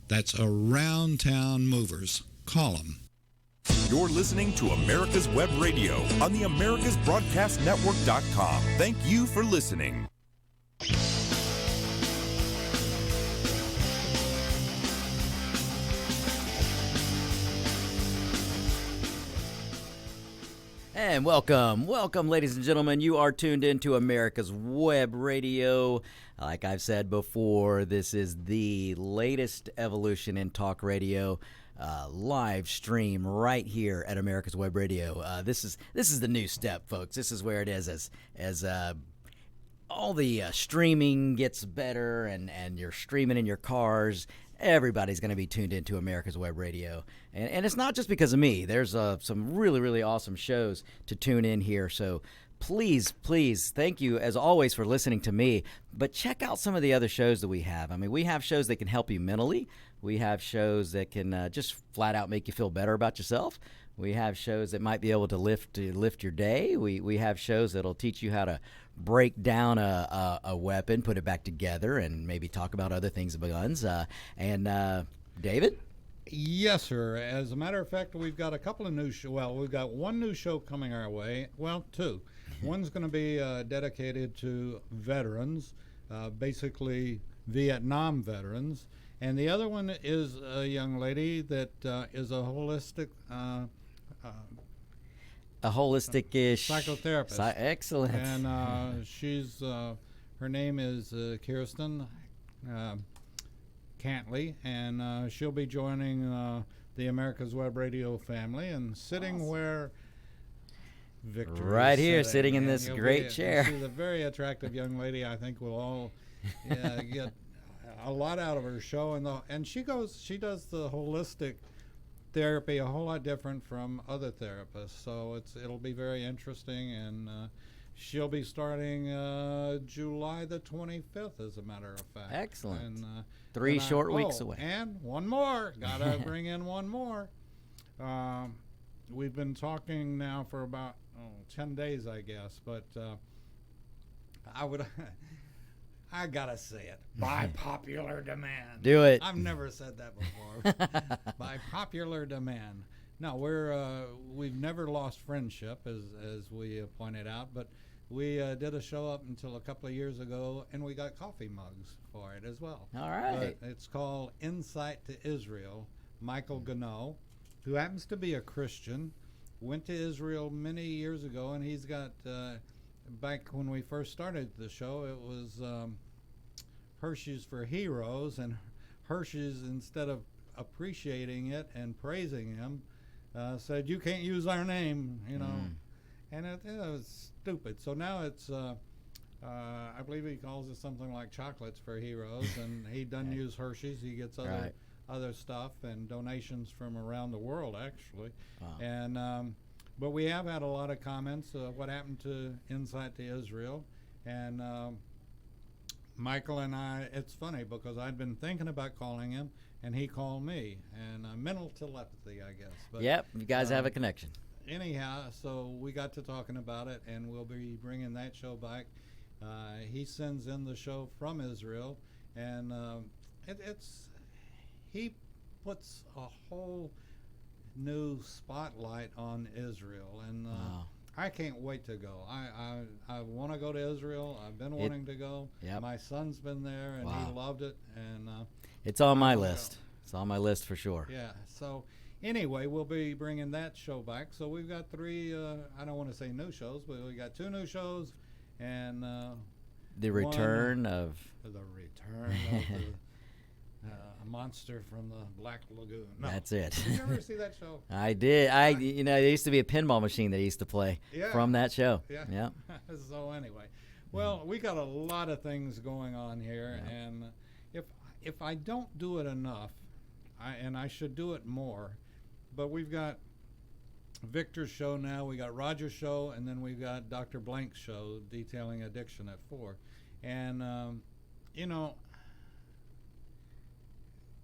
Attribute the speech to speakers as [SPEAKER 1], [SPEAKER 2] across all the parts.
[SPEAKER 1] That's Around Town Movers. Call them.
[SPEAKER 2] You're listening to America's Web Radio on the AmericasBroadcastNetwork.com. Thank you for listening.
[SPEAKER 3] And welcome, ladies and gentlemen. You are tuned into America's Web Radio. Like I've said before, this is the latest evolution in talk radio. Live stream right here at America's Web Radio. This is the new step, folks. This is where it is as all the streaming gets better and you're streaming in your cars. Everybody's going to be tuned into America's Web Radio. And it's not just because of me. There's some really, really awesome shows to tune in here. So please, thank you, as always, for listening to me. But check out some of the other shows that we have. I mean, we have shows that can help you mentally. We have shows that can just flat out make you feel better about yourself. We have shows that might be able to lift your day. We have shows that'll teach you how to break down a weapon, put it back together, and maybe talk about other things about guns. David?
[SPEAKER 4] Yes, sir. As a matter of fact, we've got a couple of new shows. Well, we've got one new show coming our way. Well, two. One's going to be dedicated to veterans, basically Vietnam veterans. And the other one is a young lady that is a holistic
[SPEAKER 3] holistic-ish
[SPEAKER 4] psychotherapist.
[SPEAKER 3] Excellent.
[SPEAKER 4] And she's her name is Kirsten Cantley, and she'll be joining the America's Web Radio family and sitting where Victor
[SPEAKER 3] right
[SPEAKER 4] is
[SPEAKER 3] here, sitting in
[SPEAKER 4] and
[SPEAKER 3] this great chair.
[SPEAKER 4] She's a very attractive young lady. I think we'll all get a lot out of her show, and she does the holistic therapy a whole lot different from other therapists, so it'll be very interesting. And she'll be starting July the 25th, as a matter of fact.
[SPEAKER 3] Excellent.
[SPEAKER 4] And
[SPEAKER 3] 3 short weeks away.
[SPEAKER 4] And one more, gotta bring in one more. We've been talking now for about 10 days, I guess, but I gotta say it. By popular demand.
[SPEAKER 3] Do it.
[SPEAKER 4] I've never said that before. By popular demand. No, we've never lost friendship, as we pointed out, but we did a show up until a couple of years ago, and we got coffee mugs for it as well.
[SPEAKER 3] All right.
[SPEAKER 4] But it's called Insight to Israel. Michael Gano, who happens to be a Christian, went to Israel many years ago, and he's got... back when we first started the show, it was Hershey's for Heroes, and Hershey's, instead of appreciating it and praising him, said, "You can't use our name," and it was stupid. So now it's, I believe he calls it something like Chocolates for Heroes, and he doesn't use Hershey's. He gets other stuff and donations from around the world, actually.
[SPEAKER 3] Wow.
[SPEAKER 4] And but we have had a lot of comments what happened to Insight to Israel. And Michael and I, it's funny because I'd been thinking about calling him, and he called me. And mental telepathy, I guess. But,
[SPEAKER 3] yep, you guys have a connection.
[SPEAKER 4] Anyhow, so we got to talking about it, and we'll be bringing that show back. He sends in the show from Israel, and he puts a whole new spotlight on Israel, and
[SPEAKER 3] wow.
[SPEAKER 4] I can't wait to go. I want to go to Israel. I've been wanting to go.
[SPEAKER 3] Yep.
[SPEAKER 4] My son's been there, and
[SPEAKER 3] wow.
[SPEAKER 4] he loved it. And
[SPEAKER 3] it's on my list. It's on my list for sure.
[SPEAKER 4] Yeah. So anyway, we'll be bringing that show back. So we've got 3. I don't want to say new shows, but we got 2 new shows, and
[SPEAKER 3] the return of
[SPEAKER 4] the monster from the Black Lagoon. No.
[SPEAKER 3] That's it.
[SPEAKER 4] Did you ever see that show?
[SPEAKER 3] I did. There used to be a pinball machine that I used to play from that show.
[SPEAKER 4] Yeah.
[SPEAKER 3] Yep.
[SPEAKER 4] So anyway, well, we got a lot of things going on here, and if I don't do it enough, I should do it more, but we've got Victor's show now, we got Roger's show, and then we've got Dr. Blank's show detailing addiction at 4, and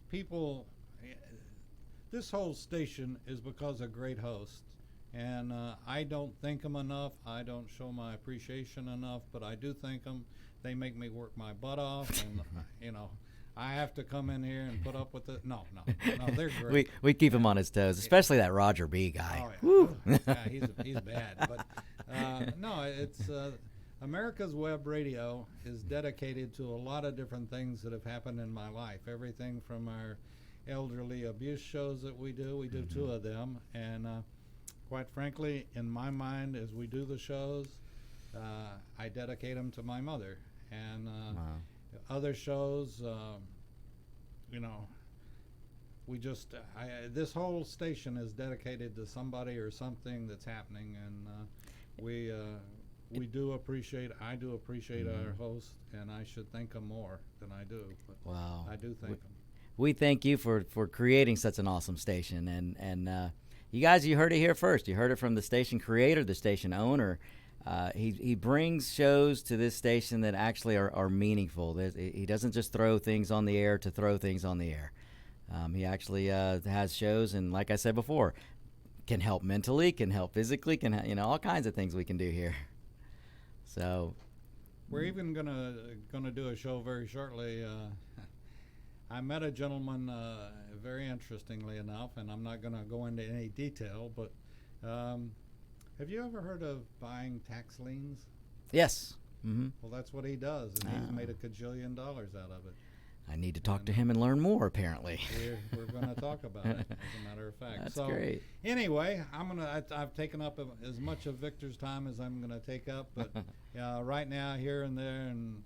[SPEAKER 4] people, this whole station is because of great hosts, and I don't thank them enough. I don't show my appreciation enough, but I do thank them. They make me work my butt off, and I have to come in here and put up with it. No, they're great.
[SPEAKER 3] We keep him on his toes, especially that Roger B. guy.
[SPEAKER 4] Oh, yeah. Yeah, he's bad. But no, it's America's Web Radio is dedicated to a lot of different things that have happened in my life. Everything from our elderly abuse shows that we do two of them. And quite frankly, in my mind, as we do the shows, I dedicate them to my mother. And
[SPEAKER 3] Wow.
[SPEAKER 4] other shows, we just this whole station is dedicated to somebody or something that's happening, and I do appreciate our host, and I should thank them more than I do, but
[SPEAKER 3] Wow.
[SPEAKER 4] I do thank them.
[SPEAKER 3] We thank you for creating such an awesome station, and you guys, you heard it here first. You heard it from the station creator, the station owner. He brings shows to this station that actually are meaningful. He doesn't just throw things on the air to throw things on the air. He actually has shows, and like I said before, can help mentally, can help physically, all kinds of things we can do here. So
[SPEAKER 4] We're even gonna do a show very shortly. I met a gentleman, very interestingly enough, and I'm not gonna go into any detail, but have you ever heard of buying tax liens?
[SPEAKER 3] yes, hmm
[SPEAKER 4] Well, that's what he does, and he's made $1 gajillion out of it.
[SPEAKER 3] I need to talk to him and learn more. Apparently,
[SPEAKER 4] We're going to talk about it, as a matter of fact.
[SPEAKER 3] that's
[SPEAKER 4] so,
[SPEAKER 3] great.
[SPEAKER 4] Anyway, I've taken up as much of Victor's time as I'm going to take up, but right now, here and there, and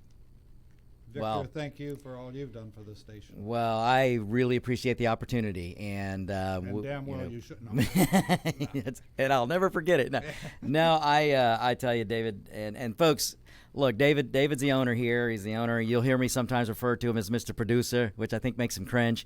[SPEAKER 4] Victor,
[SPEAKER 3] Well-
[SPEAKER 4] thank you for all you've done for the station.
[SPEAKER 3] Well, I really appreciate the opportunity, and
[SPEAKER 4] And damn well you should. No.
[SPEAKER 3] and I'll never forget it. No, I tell you, David, and folks, look, David's the owner here. He's the owner. You'll hear me sometimes refer to him as Mr. Producer, which I think makes him cringe.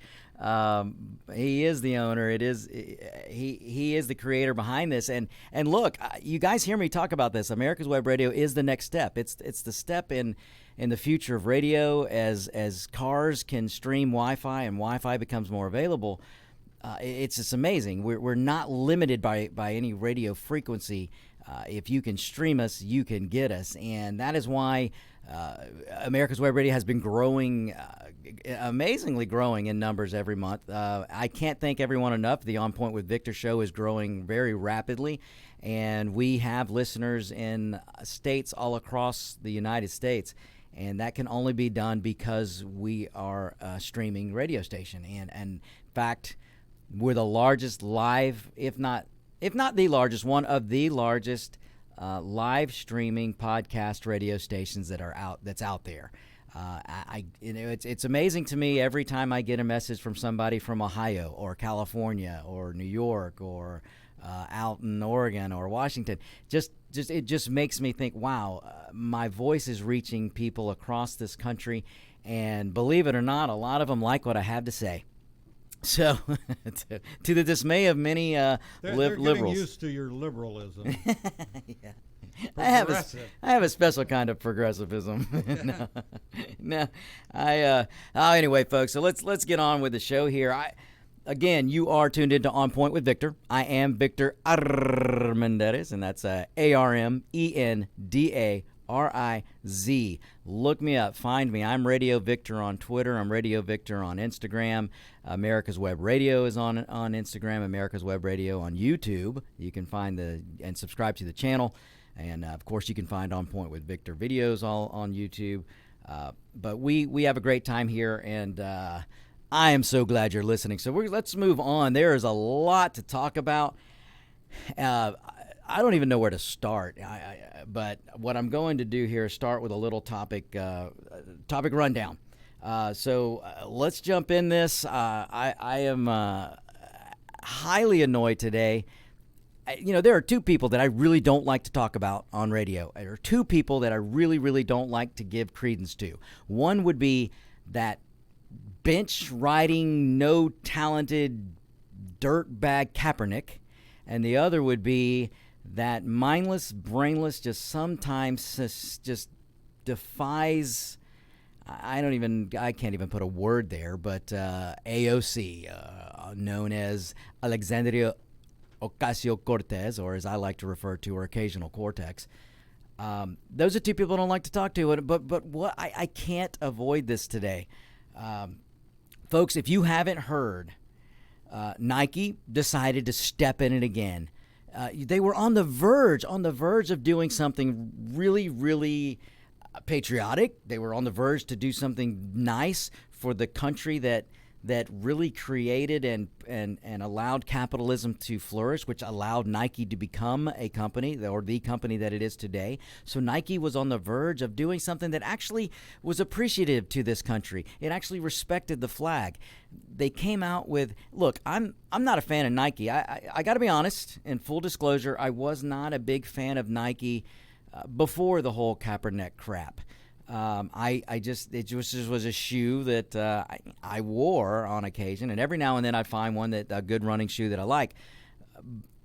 [SPEAKER 3] He is the owner. He is the creator behind this. And look, you guys hear me talk about this. America's Web Radio is the next step. It's the step in the future of radio as cars can stream Wi-Fi and Wi-Fi becomes more available. It's just amazing. We're not limited by any radio frequency. If you can stream us, you can get us. And that is why America's Web Radio has been growing, amazingly growing in numbers every month. I can't thank everyone enough. The On Point with Victor show is growing very rapidly. And we have listeners in states all across the United States. And that can only be done because we are a streaming radio station. And in fact, we're the largest live, if not the largest, one of the largest live streaming podcast radio stations that's out there. It's amazing to me every time I get a message from somebody from Ohio or California or New York or out in Oregon or Washington. It just makes me think, wow, my voice is reaching people across this country, and believe it or not, a lot of them like what I have to say. So, to the dismay of many
[SPEAKER 4] They're
[SPEAKER 3] liberals,
[SPEAKER 4] getting used to your liberalism.
[SPEAKER 3] yeah. I have a special kind of progressivism. no. Anyway, folks. So let's get on with the show here. Again, you are tuned into On Point with Victor. I am Victor Armendariz, and that's ARMENDARIZ. Look me up. Find me. I'm Radio Victor on Twitter. I'm Radio Victor on Instagram. America's Web Radio is on Instagram. America's Web Radio on YouTube. You can find and subscribe to the channel. And, of course, you can find On Point with Victor videos all on YouTube. But we have a great time here, and I am so glad you're listening. So let's move on. There is a lot to talk about. I don't even know where to start. But what I'm going to do here is start with a little topic rundown. So let's jump in this. I am highly annoyed today. There are two people that I really don't like to talk about on radio. There are two people that I really, really don't like to give credence to. One would be that bench riding, no talented dirtbag Kaepernick, and the other would be that mindless, brainless, just sometimes just defies. I can't even put a word there, but AOC, known as Alexandria Ocasio-Cortez, or as I like to refer to her, Occasional Cortex. Those are two people I don't like to talk to, but what I can't avoid this today. Folks, if you haven't heard, Nike decided to step in it again. They were on the verge of doing something really, really patriotic. They were on the verge to do something nice for the country that really created and allowed capitalism to flourish, which allowed Nike to become a company, or the company that it is today. So Nike was on the verge of doing something that actually was appreciative to this country. It actually respected the flag. They came out with, look, I'm not a fan of Nike. I got to be honest, in full disclosure, I was not a big fan of Nike before the whole Kaepernick crap. It just was a shoe that I wore on occasion, and every now and then I'd find one a good running shoe that I like.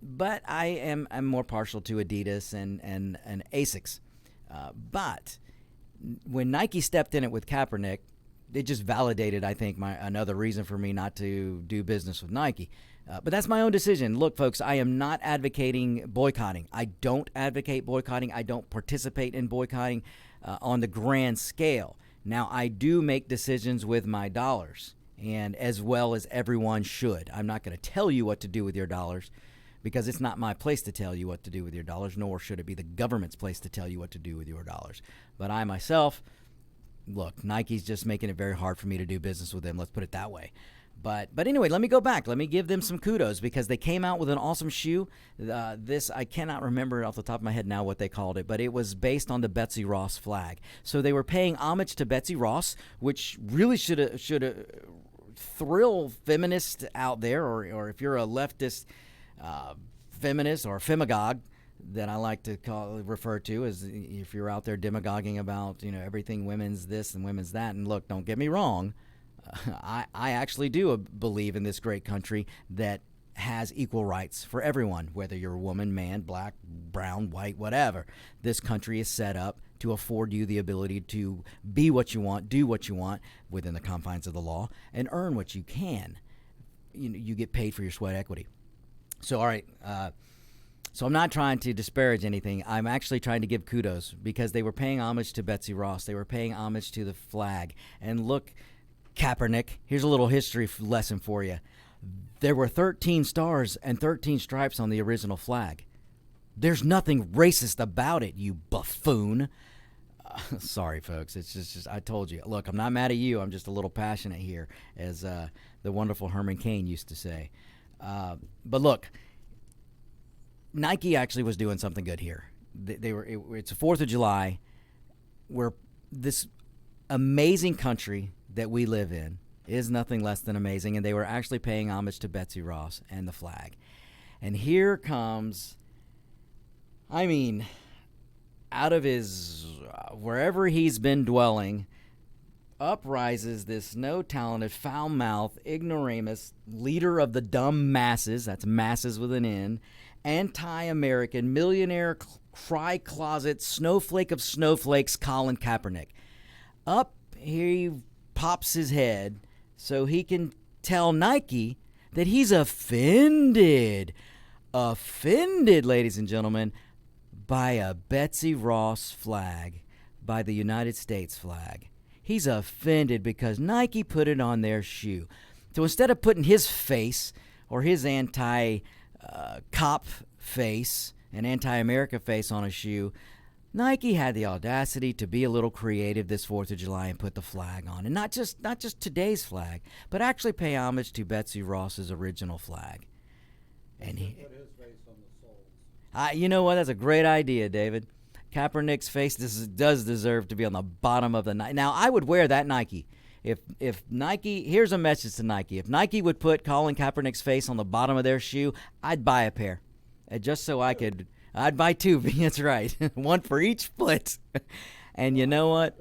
[SPEAKER 3] But I'm more partial to Adidas and Asics. But when Nike stepped in it with Kaepernick, it just validated, I think, another reason for me not to do business with Nike. But that's my own decision. Look, folks, I am not advocating boycotting. I don't advocate boycotting. I don't participate in boycotting on the grand scale. Now, I do make decisions with my dollars, and as well as everyone should. I'm not going to tell you what to do with your dollars, because it's not my place to tell you what to do with your dollars, nor should it be the government's place to tell you what to do with your dollars. But I myself, look, Nike's just making it very hard for me to do business with them. Let's put it that way. But anyway, let me go back. Let me give them some kudos, because they came out with an awesome shoe. I cannot remember off the top of my head now what they called it, but it was based on the Betsy Ross flag. So they were paying homage to Betsy Ross, which really should thrill feminists out there, or if you're a leftist feminist or femagogue, that I like to refer to as, if you're out there demagoguing about everything women's this and women's that. And look, don't get me wrong. I actually do believe in this great country that has equal rights for everyone, whether you're a woman, man, black, brown, white, whatever. This country is set up to afford you the ability to be what you want, do what you want within the confines of the law, and earn what you can. You get paid for your sweat equity. So, all right. So I'm not trying to disparage anything. I'm actually trying to give kudos, because they were paying homage to Betsy Ross. They were paying homage to the flag. And look, Kaepernick, here's a little history lesson for you. There were 13 stars and 13 stripes on the original flag. There's nothing racist about it, you buffoon. Sorry, folks. It's just I told you. Look, I'm not mad at you. I'm just a little passionate here, as the wonderful Herman Cain used to say. But look, Nike actually was doing something good here. It's the 4th of July. Where this amazing country that we live in is nothing less than amazing, and they were actually paying homage to Betsy Ross and the flag. And here comes, out of his wherever he's been dwelling, up rises this no-talented, foul-mouthed, ignoramus leader of the dumb masses, that's masses with an N, anti-American, millionaire, cry-closet, snowflake of snowflakes, Colin Kaepernick. Up he pops his head so he can tell Nike that he's offended, ladies and gentlemen, by a Betsy Ross flag, by the United States flag. He's offended because Nike put it on their shoe. So instead of putting his face, or his anti-cop face, an anti-America face on a shoe, Nike had the audacity to be a little creative this 4th of July and put the flag on. And not just today's flag, but actually pay homage to Betsy Ross's original flag. And he put his face on the soles. You know what? That's a great idea, David. Kaepernick's face does deserve to be on the bottom of the Nike. Now, I would wear that Nike. If Nike, here's a message to Nike. If Nike would put Colin Kaepernick's face on the bottom of their shoe, I'd buy a pair. Just so I'd buy 2. That's right. 1 for each foot. And you know what?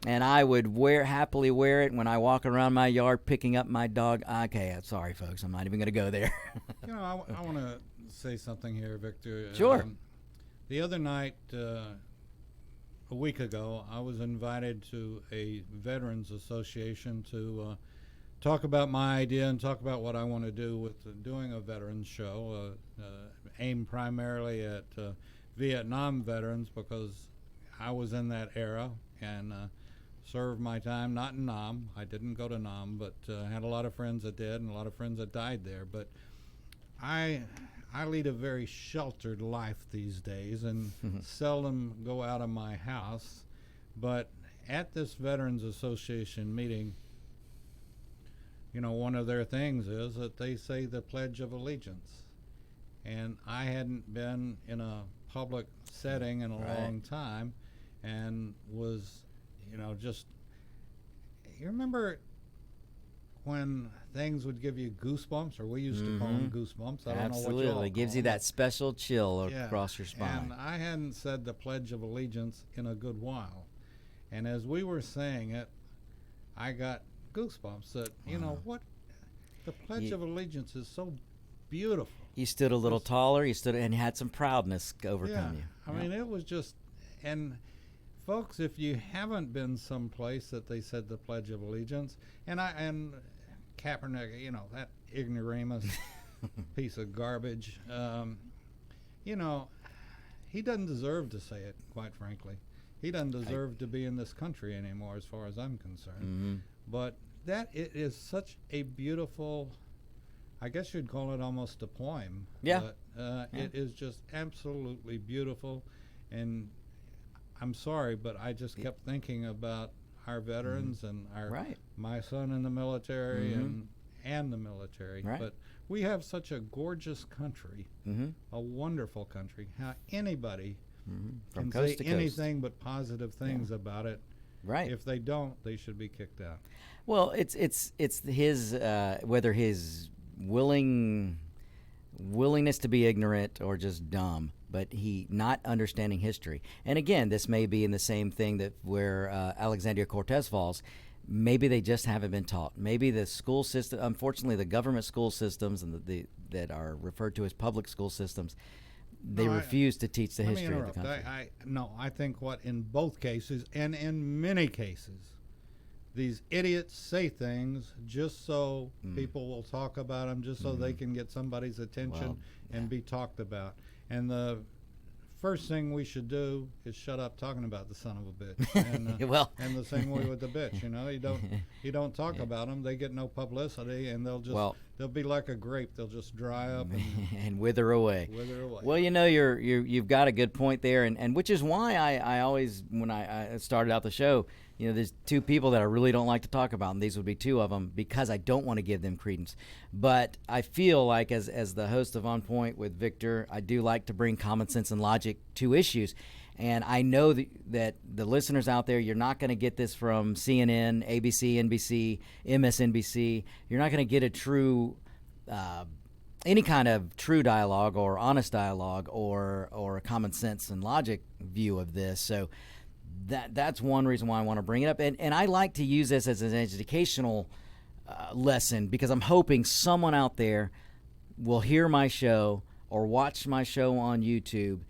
[SPEAKER 3] And I would happily wear it when I walk around my yard picking up my dog. Okay, I'm sorry, folks. I'm not even going to go there.
[SPEAKER 4] I want to say something here, Victor.
[SPEAKER 3] Sure.
[SPEAKER 4] The other night, a week ago, I was invited to a Veterans Association to talk about my idea and talk about what I want to do with doing a veterans show, aimed primarily at Vietnam veterans, because I was in that era, and served my time, not in Nam. I didn't go to Nam, but had a lot of friends that did and a lot of friends that died there. But I lead a very sheltered life these days and seldom go out of my house. But at this Veterans Association meeting, one of their things is that they say the Pledge of Allegiance. And I hadn't been in a public setting in a long time and was, just, you remember when things would give you goosebumps, or we used to call them goosebumps. I don't
[SPEAKER 3] Absolutely.
[SPEAKER 4] know what you all
[SPEAKER 3] It gives
[SPEAKER 4] call
[SPEAKER 3] you
[SPEAKER 4] them.
[SPEAKER 3] that special chill across your spine.
[SPEAKER 4] And I hadn't said the Pledge of Allegiance in a good while. And as we were saying it, I got goosebumps that, what? The Pledge of Allegiance is so beautiful.
[SPEAKER 3] You stood a little taller, you stood and had some proudness overcome you.
[SPEAKER 4] I mean, it was just, and folks, if you haven't been someplace that they said the Pledge of Allegiance, and Kaepernick, that ignoramus piece of garbage, he doesn't deserve to say it, quite frankly. He doesn't deserve to be in this country anymore, as far as I'm concerned. But it is such a beautiful, I guess you'd call it almost a poem.
[SPEAKER 3] Yeah.
[SPEAKER 4] But it is just absolutely beautiful. And I'm sorry, but I just kept thinking about our veterans and my son in the military and the military.
[SPEAKER 3] Right.
[SPEAKER 4] But we have such a gorgeous country, a wonderful country. How anybody
[SPEAKER 3] From
[SPEAKER 4] can
[SPEAKER 3] coast
[SPEAKER 4] say
[SPEAKER 3] to coast.
[SPEAKER 4] anything but positive things about it.
[SPEAKER 3] Right.
[SPEAKER 4] If they don't, they should be kicked out.
[SPEAKER 3] Well, it's his whether his willingness to be ignorant or just dumb, but he not understanding history. And again, this may be in the same thing that where Alexandria Cortez falls. Maybe they just haven't been taught. Maybe the school system, unfortunately, the government school systems and that are referred to as public school systems, they refuse to teach the history of the country.
[SPEAKER 4] I think in both cases and in many cases, these idiots say things just so people will talk about them, just so they can get somebody's attention and be talked about. And the first thing we should do is shut up talking about the son of a bitch. And, and the same way with the bitch, you don't talk about them. They get no publicity, and they'll be like a grape. They'll just dry up
[SPEAKER 3] and wither away. Well, you've got a good point there, and which is why I always, when I started out the show, there's two people that I really don't like to talk about, and these would be two of them, because I don't want to give them credence. But I feel like as the host of On Point with Victor, I do like to bring common sense and logic to issues. And I know that the listeners out there, you're not going to get this from CNN, ABC, NBC, MSNBC. You're not going to get a true any kind of true dialogue or honest dialogue or a common sense and logic view of this. So that's one reason why I want to bring it up. And I like to use this as an educational lesson, because I'm hoping someone out there will hear my show or watch my show on YouTube,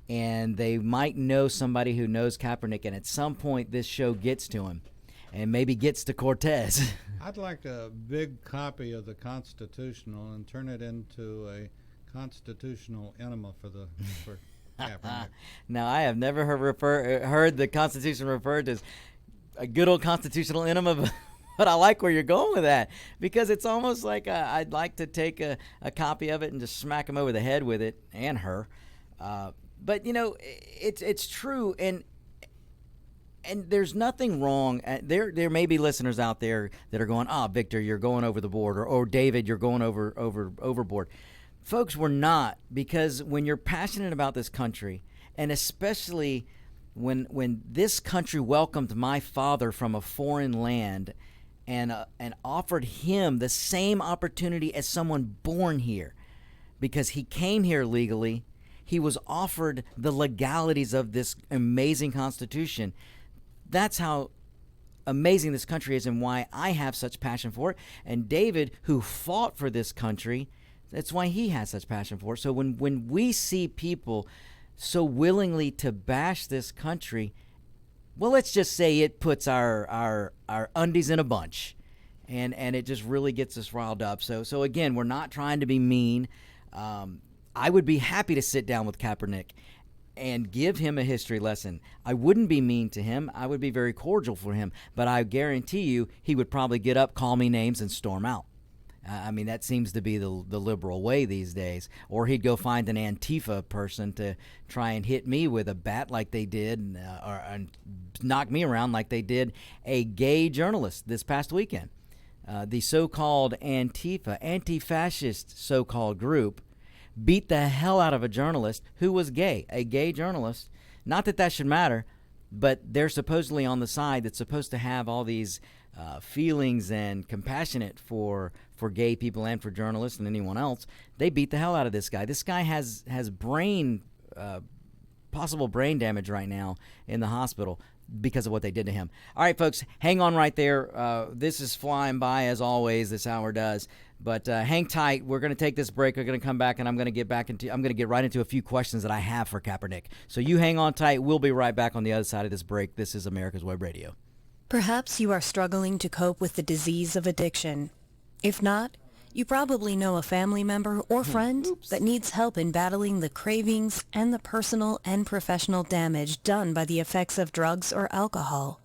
[SPEAKER 3] and they might know somebody who knows Kaepernick, and at some point this show gets to him and maybe gets to Cortez.
[SPEAKER 4] I'd like a big copy of the Constitutional and turn it into a constitutional enema for Kaepernick.
[SPEAKER 3] Now, I have never heard the Constitution referred as a good old constitutional enema, but I like where you're going with that, because it's almost like I'd like to take a copy of it and just smack him over the head with it, and her. But it's true, and there's nothing wrong. There may be listeners out there that are going, Victor, you're going over the board, or David, you're going overboard. Folks, we're not, because when you're passionate about this country, and especially when this country welcomed my father from a foreign land and offered him the same opportunity as someone born here, because he came here legally, he was offered the legalities of this amazing Constitution. That's how amazing this country is, and why I have such passion for it. And David, who fought for this country, that's why he has such passion for it. So when we see people so willingly to bash this country, well, let's just say it puts our undies in a bunch, and it just really gets us riled up. So again, we're not trying to be mean. I would be happy to sit down with Kaepernick and give him a history lesson. I wouldn't be mean to him. I would be very cordial for him. But I guarantee you he would probably get up, call me names, and storm out. I mean, that seems to be the liberal way these days. Or he'd go find an Antifa person to try and hit me with a bat like they did, or knock me around like they did a gay journalist this past weekend. The so-called Antifa, anti-fascist so-called group, beat the hell out of a journalist who was gay, a gay journalist. Not that that should matter, but they're supposedly on the side that's supposed to have all these feelings and compassionate for gay people and for journalists and anyone else. They beat the hell out of this guy. This guy has possible brain damage right now in the hospital because of what they did to him. All right, folks, hang on right there. This is flying by as always. This hour does. But hang tight. We're going to take this break. We're going to come back, and I'm going to get right into a few questions that I have for Kaepernick. So you hang on tight. We'll be right back on the other side of this break. This is America's Web Radio.
[SPEAKER 5] Perhaps you are struggling to cope with the disease of addiction. If not, you probably know a family member or friend that needs help in battling the cravings and the personal and professional damage done by the effects of drugs or alcohol.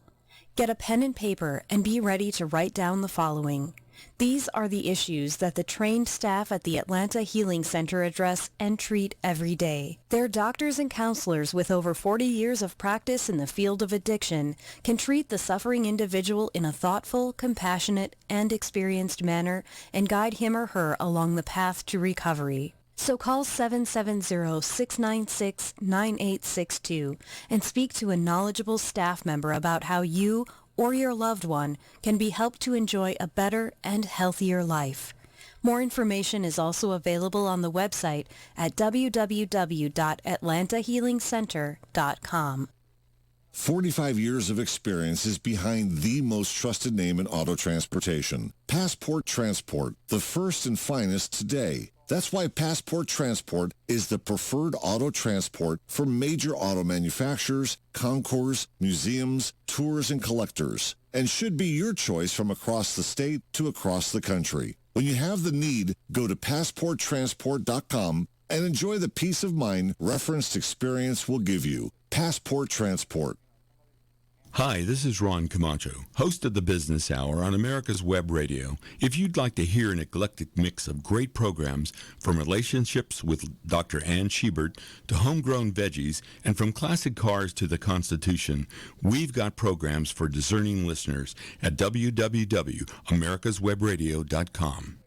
[SPEAKER 5] Get a pen and paper and be ready to write down the following. These are the issues that the trained staff at the Atlanta Healing Center address and treat every day. Their doctors and counselors with over 40 years of practice in the field of addiction can treat the suffering individual in a thoughtful, compassionate, and experienced manner and guide him or her along the path to recovery. So call 770-696-9862 and speak to a knowledgeable staff member about how you or your loved one can be helped to enjoy a better and healthier life. More information is also available on the website at www.atlantahealingcenter.com.
[SPEAKER 6] 45 years of experience is behind the most trusted name in auto transportation. Passport Transport, the first and finest today. That's why Passport Transport is the preferred auto transport for major auto manufacturers, concours, museums, tours, and collectors, and should be your choice from across the state to across the country. When you have the need, go to PassportTransport.com and enjoy the peace of mind referenced experience will give you. Passport Transport.
[SPEAKER 7] Hi, this is Ron Camacho, host of the Business Hour on America's Web Radio. If you'd like to hear an eclectic mix of great programs, from relationships with Dr. Ann Schubert to homegrown veggies, and from classic cars to the Constitution, we've got programs for discerning listeners at www.americaswebradio.com.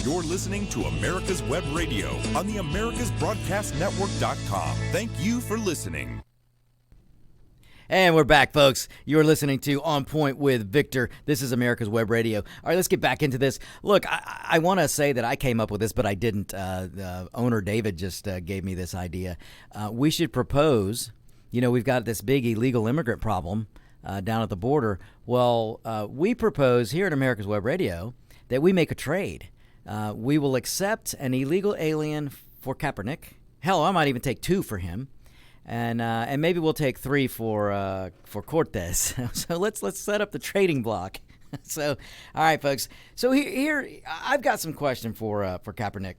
[SPEAKER 2] You're listening to America's Web Radio on the AmericasBroadcastNetwork.com. Thank you for listening.
[SPEAKER 3] And we're back, folks. You're listening to On Point with Victor. This is America's Web Radio. All right, let's get back into this. Look, I want to say that I came up with this, but I didn't. The owner, David, just gave me this idea. We should propose, we've got this big illegal immigrant problem down at the border. Well, we propose here at America's Web Radio that we make a trade. We will accept an illegal alien for Kaepernick. Hell, I might even take 2 for him. And maybe we'll take 3 for Cortez. So let's set up the trading block. So, all right, folks. So here I've got some question for Kaepernick.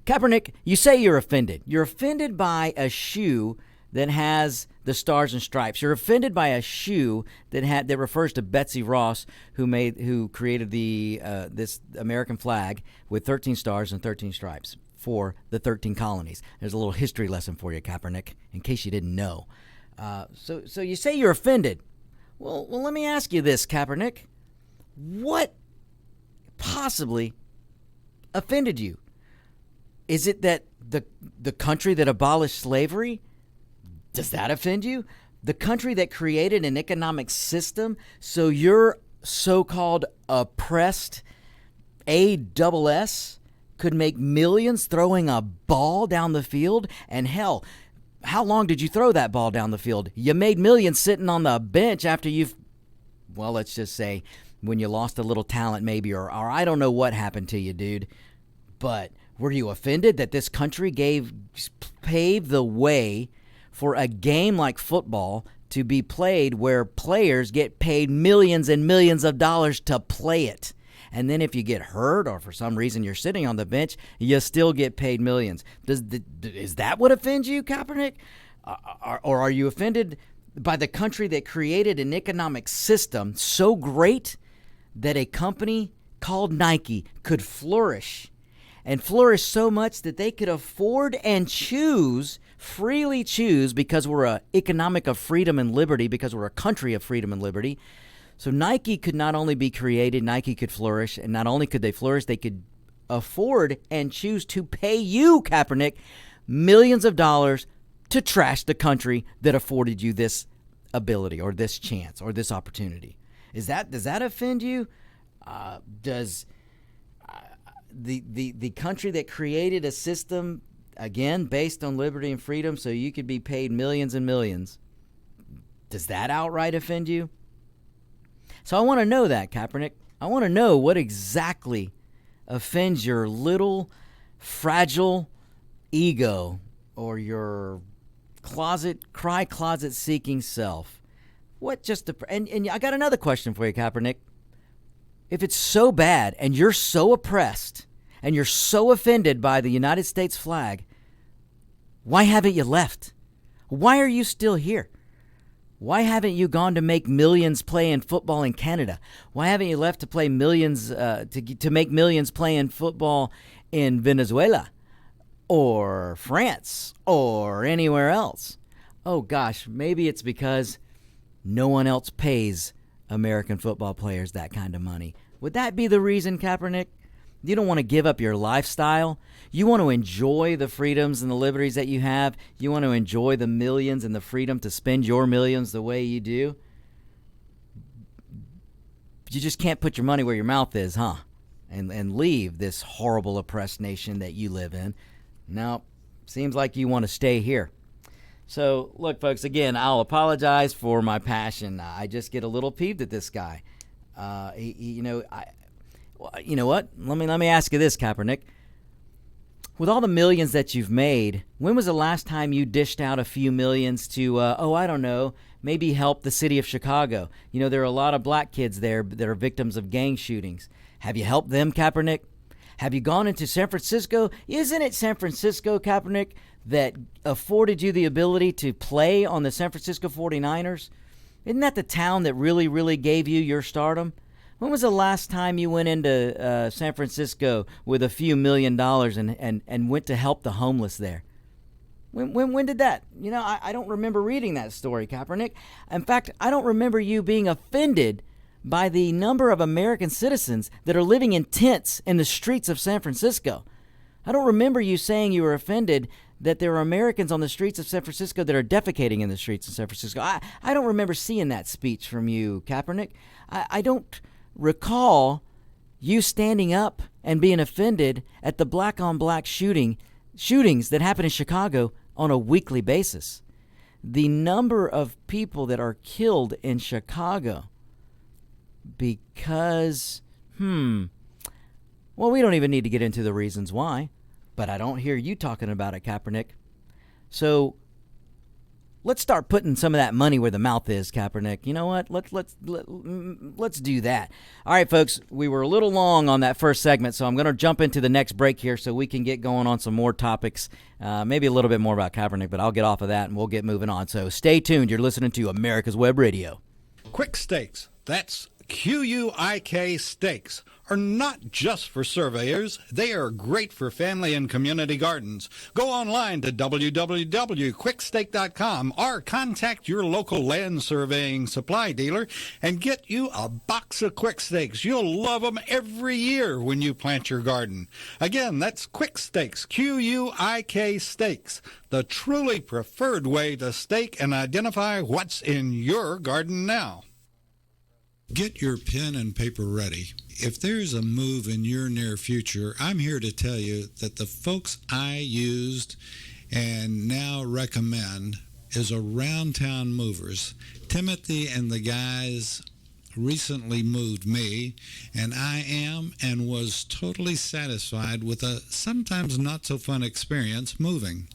[SPEAKER 3] Kaepernick, you say you're offended. You're offended by a shoe that has the stars and stripes. You're offended by a shoe that refers to Betsy Ross, who created this American flag with 13 stars and 13 stripes for the 13 colonies. There's a little history lesson for you, Kaepernick, in case you didn't know. So you say you're offended. Well, let me ask you this, Kaepernick. What possibly offended you? Is it that the country that abolished slavery, does that offend you? The country that created an economic system so your so-called oppressed ASS could make millions throwing a ball down the field? And hell, how long did you throw that ball down the field? You made millions sitting on the bench after let's just say when you lost a little talent maybe, or I don't know what happened to you, dude. But were you offended that this country paved the way for a game like football to be played where players get paid millions and millions of dollars to play it? And then if you get hurt or for some reason you're sitting on the bench, you still get paid millions. Is that what offends you, Kaepernick? Or are you offended by the country that created an economic system so great that a company called Nike could flourish and flourish so much that they could afford and freely choose, because we're an economic of freedom and liberty, because we're a country of freedom and liberty. So Nike could not only be created, Nike could flourish, and not only could they flourish, they could afford and choose to pay you, Kaepernick, millions of dollars to trash the country that afforded you this ability or this chance or this opportunity. Does that offend you? Does the country that created a system, again, based on liberty and freedom so you could be paid millions and millions, does that outright offend you? So I want to know that, Kaepernick. I want to know what exactly offends your little fragile ego or your closet seeking self. And I got another question for you, Kaepernick. If it's so bad and you're so oppressed and you're so offended by the United States flag, why haven't you left? Why are you still here? Why haven't you gone to make millions playing football in Canada? Why haven't you left to play millions to make millions playing football in Venezuela or France or anywhere else? Oh gosh, maybe it's because no one else pays American football players that kind of money. Would that be the reason, Kaepernick? You don't want to give up your lifestyle. You want to enjoy the freedoms and the liberties that you have. You want to enjoy the millions and the freedom to spend your millions the way you do. You just can't put your money where your mouth is, huh? And leave this horrible oppressed nation that you live in. No, seems like you want to stay here. So, look, folks, again, I'll apologize for my passion. I just get a little peeved at this guy. You know what? Let me ask you this, Kaepernick. With all the millions that you've made, when was the last time you dished out a few millions to, I don't know, maybe help the city of Chicago? You know, there are a lot of black kids there that are victims of gang shootings. Have you helped them, Kaepernick? Have you gone into San Francisco? Isn't it San Francisco, Kaepernick, that afforded you the ability to play on the San Francisco 49ers? Isn't that the town that really, really gave you your stardom? When was the last time you went into San Francisco with a few $1 million and went to help the homeless there? When did that? You know, I don't remember reading that story, Kaepernick. In fact, I don't remember you being offended by the number of American citizens that are living in tents in the streets of San Francisco. I don't remember you saying you were offended that there are Americans on the streets of San Francisco that are defecating in the streets of San Francisco. I don't remember seeing that speech from you, Kaepernick. I don't recall you standing up and being offended at the black-on-black shootings that happen in Chicago on a weekly basis. The number of people that are killed in Chicago because, well, we don't even need to get into the reasons why, but I don't hear you talking about it, Kaepernick. So let's start putting some of that money where the mouth is, Kaepernick. You know what? Let's do that. All right, folks, we were a little long on that first segment, so I'm going to jump into the next break here so we can get going on some more topics, maybe a little bit more about Kaepernick, but I'll get off of that and we'll get moving on. So stay tuned. You're listening to America's Web Radio.
[SPEAKER 1] Quick Stakes. That's QUIK Stakes are not just for surveyors. They are great for family and community gardens. Go online to www.quickstake.com or contact your local land surveying supply dealer and get you a box of Quick Stakes. You'll love them every year when you plant your garden. Again, that's Quick Stakes, QUIK Stakes, the truly preferred way to stake and identify what's in your garden now. Get your pen and paper ready. If there's a move in your near future, I'm here to tell you that the folks I used and now recommend is Around Town Movers. Timothy and the guys recently moved me, and I am and was totally satisfied with a sometimes not so fun experience moving.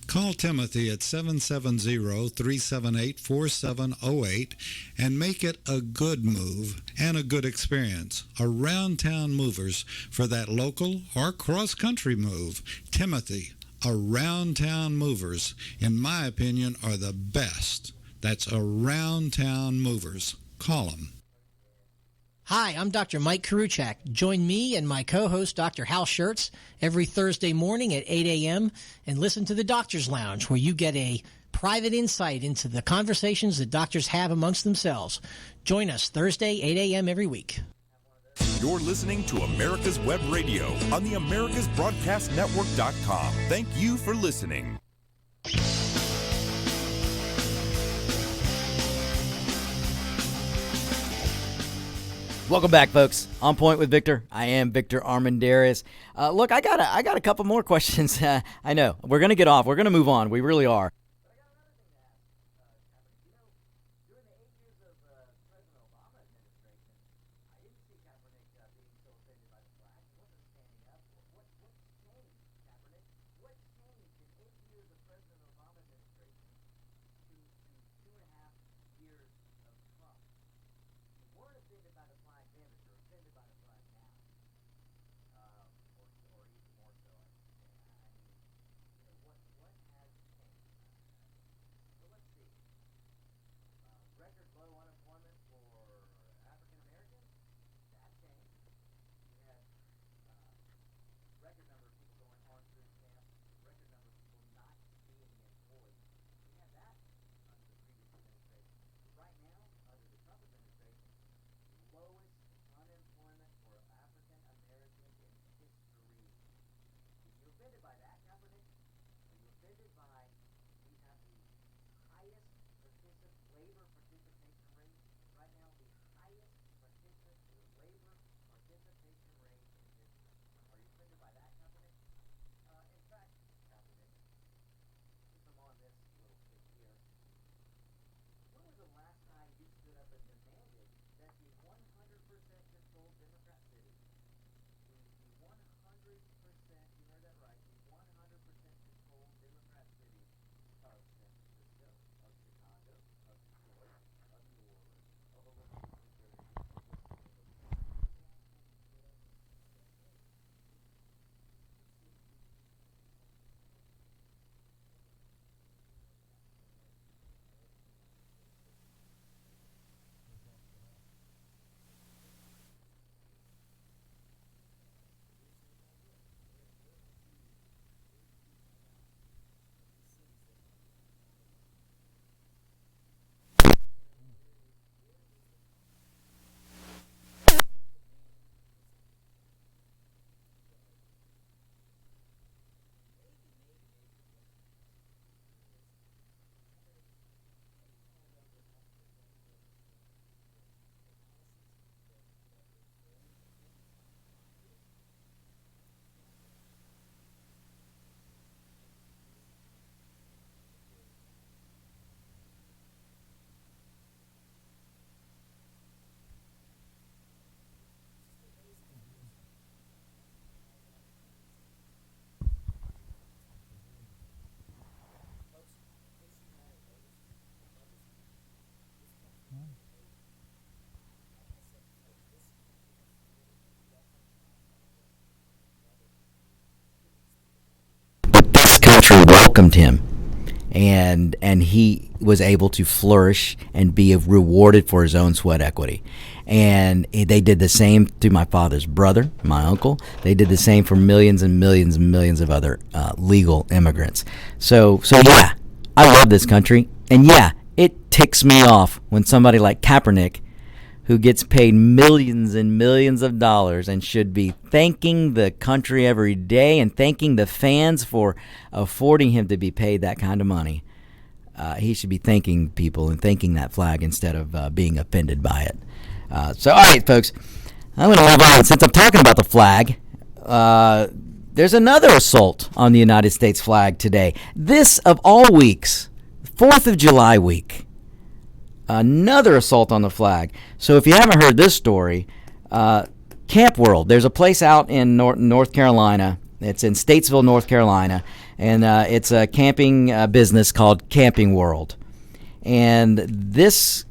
[SPEAKER 4] Call Timothy at 770-378-4708 and make it a good move and a good experience. Around Town Movers for that local or cross-country move. Timothy, Around Town Movers, in my opinion, are the best. That's Around Town Movers. Call them.
[SPEAKER 8] Hi, I'm Dr. Mike Karuchak. Join me and my co-host, Dr. Hal Schertz, every Thursday morning at 8 a.m. and listen to the Doctor's Lounge, where you get a private insight into the conversations that doctors have amongst themselves. Join us Thursday, 8 a.m. every week.
[SPEAKER 2] You're listening to America's Web Radio on the AmericasBroadcastNetwork.com. Thank you for listening.
[SPEAKER 3] Welcome back, folks. On Point with Victor. I am Victor Armendariz. Look, I got a couple more questions. I know we're gonna get off. We're gonna move on. We really are. Country welcomed him, and he was able to flourish and be rewarded for his own sweat equity. And they did the same to my father's brother, my uncle. They did the same for millions and millions and millions of other legal immigrants. So yeah, I love this country, and yeah, it ticks me off when somebody like Kaepernick, who gets paid millions and millions of dollars and should be thanking the country every day and thanking the fans for affording him to be paid that kind of money. He should be thanking people and thanking that flag instead of being offended by it. So, all right, folks, I'm going to move on. Since I'm talking about the flag, there's another assault on the United States flag today. This, of all weeks, 4th of July week. Another assault on the flag. So if you haven't heard this story, Camp World, there's a place out in North Carolina It's in Statesville, North Carolina, and it's a camping business called Camping World. And this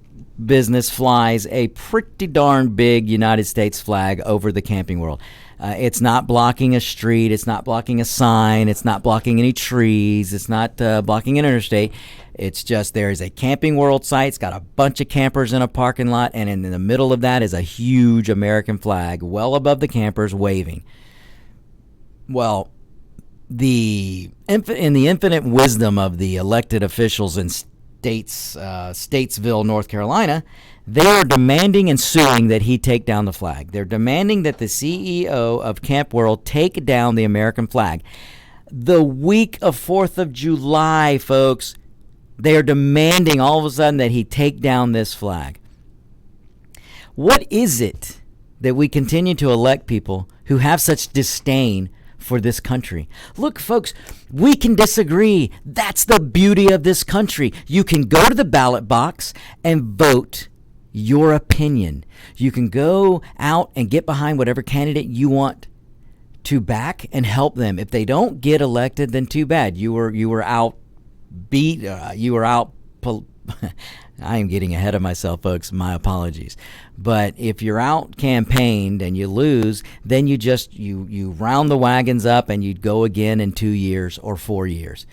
[SPEAKER 3] business flies a pretty darn big United States flag over the Camping World. It's not blocking a street. It's not blocking a sign. It's not blocking any trees. It's not blocking an interstate. It's just there is a Camping World site. It's got a bunch of campers in a parking lot, and in the middle of that is a huge American flag well above the campers waving. Well, in the infinite wisdom of the elected officials in Statesville, North Carolina, they are demanding and suing that he take down the flag. They're demanding that the CEO of Camp World take down the American flag. The week of 4th of July, folks, they are demanding all of a sudden that he take down this flag. What is it that we continue to elect people who have such disdain for this country? Look, folks, we can disagree. That's the beauty of this country. You can go to the ballot box and vote your opinion. You can go out and get behind whatever candidate you want to back and help them. If they don't get elected, then too bad. You were out beat. You were out. I am getting ahead of myself, folks. My apologies. But if you're out campaigned and you lose, then you round the wagons up and you'd go again in 2 years or 4 years